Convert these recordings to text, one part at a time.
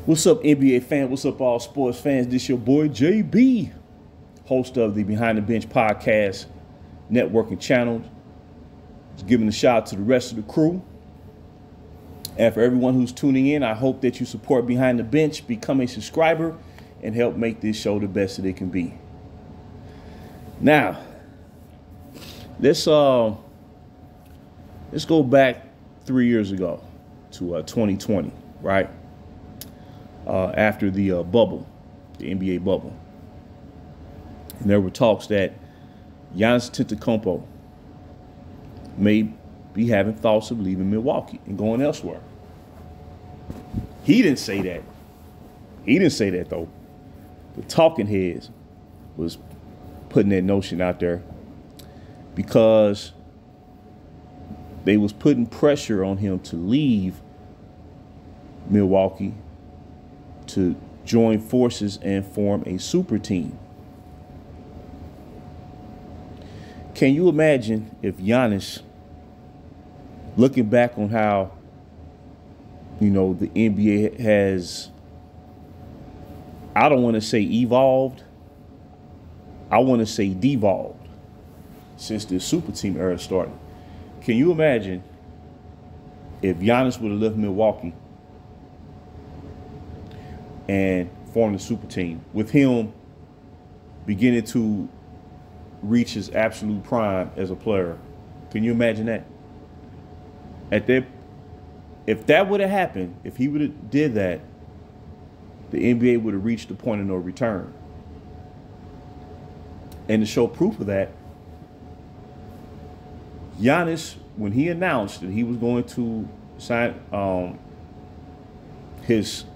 What's up, NBA fans? What's up, all sports fans? This your boy, JB, host of the Behind the Bench podcast networking channel. Just giving a shout out to the rest of the crew. And for everyone who's tuning in, I hope that you support Behind the Bench, become a subscriber, and help make this show the best that it can be. Now, let's go back 3 years ago to 2020, right? After the bubble, the NBA bubble. And there were talks that Giannis Antetokounmpo may be having thoughts of leaving Milwaukee and going elsewhere. He didn't say that. He didn't say that, though. The talking heads was putting that notion out there because they was putting pressure on him to leave Milwaukee to join forces and form a super team. Can you imagine if Giannis, looking back on how, the NBA has, I don't want to say evolved, I want to say devolved since the super team era started. Can you imagine if Giannis would have left Milwaukee and formed a super team, with him beginning to reach his absolute prime as a player? Can you imagine that? If that would have happened, if he would have did that, the NBA would have reached the point of no return. And to show proof of that, Giannis, when he announced that he was going to sign his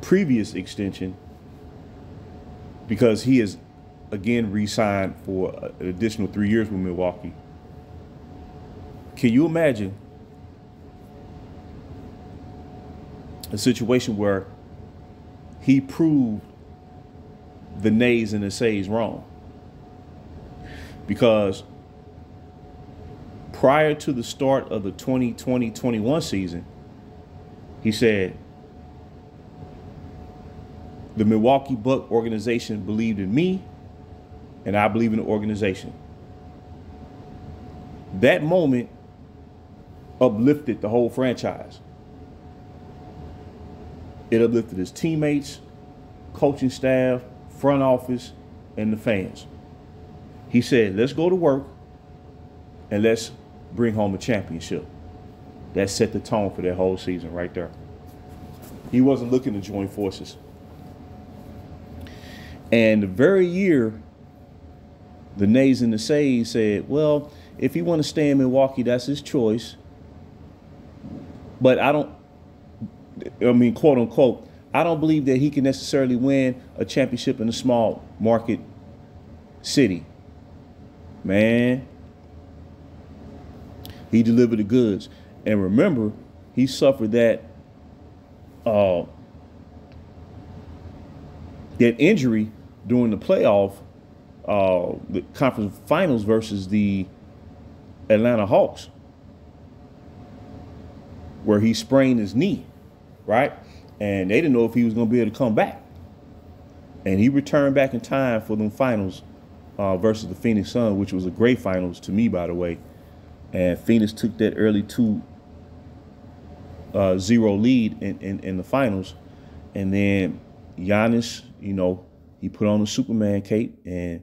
previous extension, because he has again re-signed for an additional 3 years with Milwaukee. Can you imagine a situation where he proved the nays and the says wrong? Because prior to the start of the 2020-21 season, he said, the Milwaukee Bucks organization believed in me, and I believe in the organization. That moment uplifted the whole franchise. It uplifted his teammates, coaching staff, front office, and the fans. He said, let's go to work and let's bring home a championship. That set the tone for that whole season right there. He wasn't looking to join forces. And the very year, the nays and the says said, well, if he want to stay in Milwaukee, that's his choice. But quote unquote, I don't believe that he can necessarily win a championship in a small market city. Man, he delivered the goods. And remember, he suffered that injury during the playoff, the conference finals versus the Atlanta Hawks, where he sprained his knee, right? And they didn't know if he was going to be able to come back. And he returned back in time for them finals versus the Phoenix Suns, which was a great finals to me, by the way. And Phoenix took that early 2-0 lead in the finals. And then Giannis, he put on the Superman cape and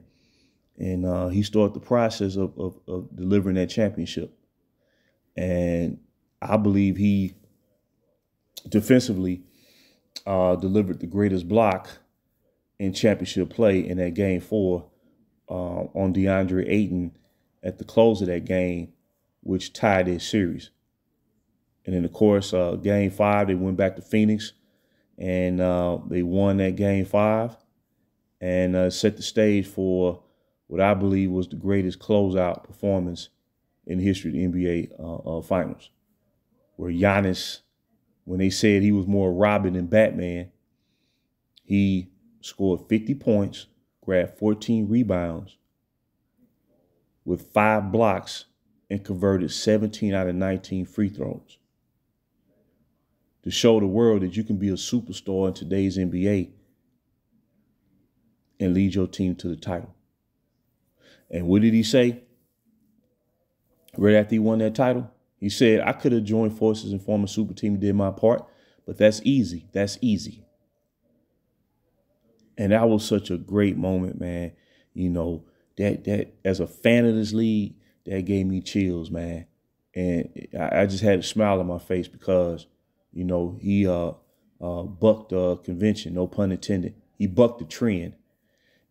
he started the process of delivering that championship. And I believe he defensively delivered the greatest block in championship play in that game 4 on DeAndre Ayton at the close of that game, which tied their series. And then, of course, game 5, they went back to Phoenix and they won that game 5 and set the stage for what I believe was the greatest closeout performance in the history of the NBA Finals, where Giannis, when they said he was more Robin than Batman, he scored 50 points, grabbed 14 rebounds with 5 blocks, and converted 17 out of 19 free throws. to show the world that you can be a superstar in today's NBA and lead your team to the title. And what did he say right after he won that title? He said, I could have joined forces and formed a super team and did my part, but that's easy. That's easy. And that was such a great moment, man. You know, that as a fan of this league, that gave me chills, man. And I just had a smile on my face because, you know, he bucked convention, no pun intended. He bucked the trend,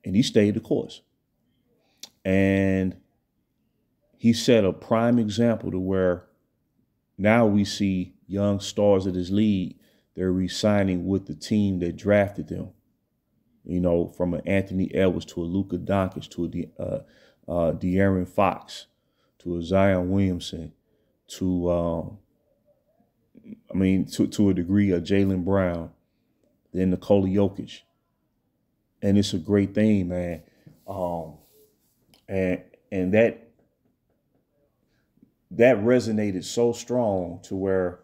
and he stayed the course. And he set a prime example to where now we see young stars of this league, they're re-signing with the team that drafted them. You know, from an Anthony Edwards to a Luka Doncic to a De'Aaron Fox to a Zion Williamson to to a degree, a Jaylen Brown, then Nikola Jokic. And it's a great thing, man. And that resonated so strong to where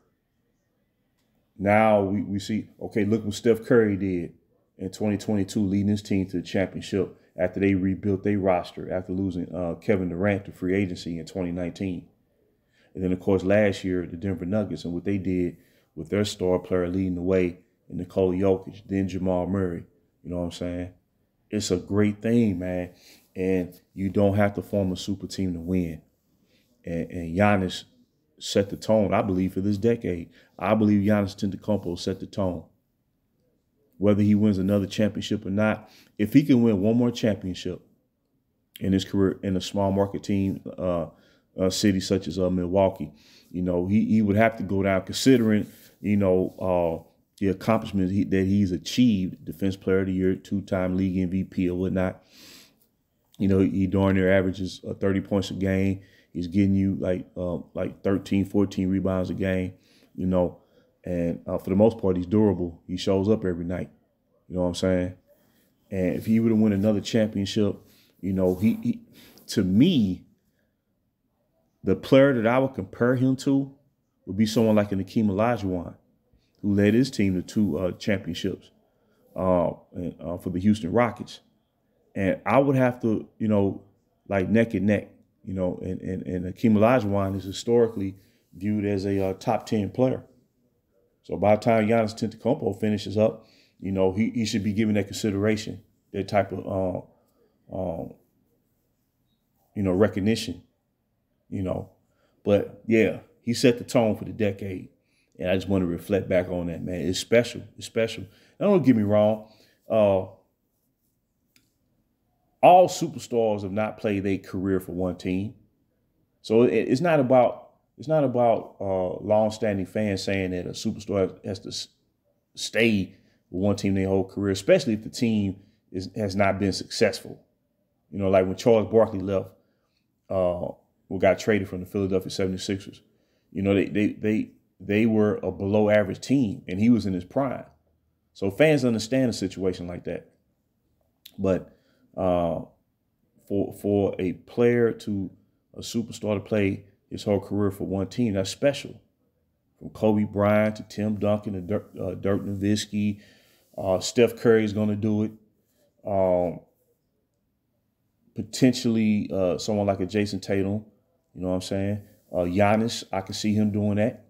now we see, okay, look what Steph Curry did in 2022, leading his team to the championship after they rebuilt their roster after losing Kevin Durant to free agency in 2019. And then, of course, last year, the Denver Nuggets and what they did with their star player leading the way in Nikola Jokic, then Jamal Murray. You know what I'm saying? It's a great thing, man. And you don't have to form a super team to win. And Giannis set the tone, I believe, for this decade. I believe Giannis Antetokounmpo set the tone. Whether he wins another championship or not, if he can win one more championship in his career in a small market team, city such as Milwaukee, you know, he would have to go down considering, you know, the accomplishments that he's achieved, Defense Player of the Year, 2-time league MVP or whatnot. You know, he darn near averages 30 points a game. He's getting you like 13, 14 rebounds a game, you know. And for the most part, he's durable. He shows up every night. You know what I'm saying? And if he were to win another championship, you know, he to me, the player that I would compare him to would be someone like an Hakeem Olajuwon, who led his team to 2 championships for the Houston Rockets. And I would have to, you know, like neck and neck, you know, and Hakeem Olajuwon is historically viewed as a top 10 player. So by the time Giannis Antetokounmpo finishes up, you know, he should be given that consideration, that type of, you know, recognition, you know. But, yeah, he set the tone for the decade. And I just want to reflect back on that, man. It's special. It's special. Now, don't get me wrong. All superstars have not played their career for one team. So it's not about long-standing fans saying that a superstar has to stay with one team their whole career, especially if the team has not been successful. You know, like when Charles Barkley left, who got traded from the Philadelphia 76ers. You know, they were a below-average team, and he was in his prime. So fans understand a situation like that. But for a player a superstar to play his whole career for one team, that's special. From Kobe Bryant to Tim Duncan to Dirk Nowitzki, Steph Curry is going to do it. Potentially someone like a Jason Tatum, you know what I'm saying? Giannis, I can see him doing that.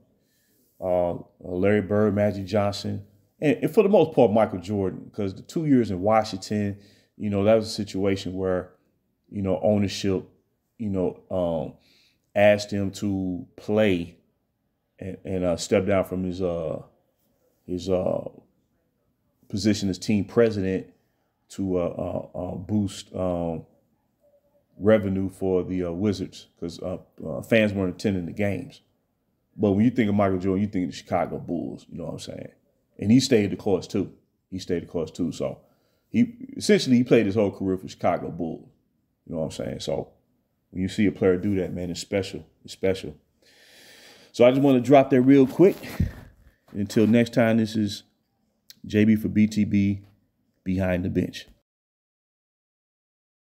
Larry Bird, Magic Johnson, and for the most part, Michael Jordan, because the 2 years in Washington, you know, that was a situation where, you know, ownership, you know, asked him to play and step down from his position as team president to boost revenue for the Wizards, because fans weren't attending the games. But when you think of Michael Jordan, you think of the Chicago Bulls, you know what I'm saying? And he stayed the course too. So he played his whole career for Chicago Bulls. You know what I'm saying? So when you see a player do that, man, it's special. It's special. So I just want to drop that real quick. Until next time, this is JB for BTB Behind the Bench.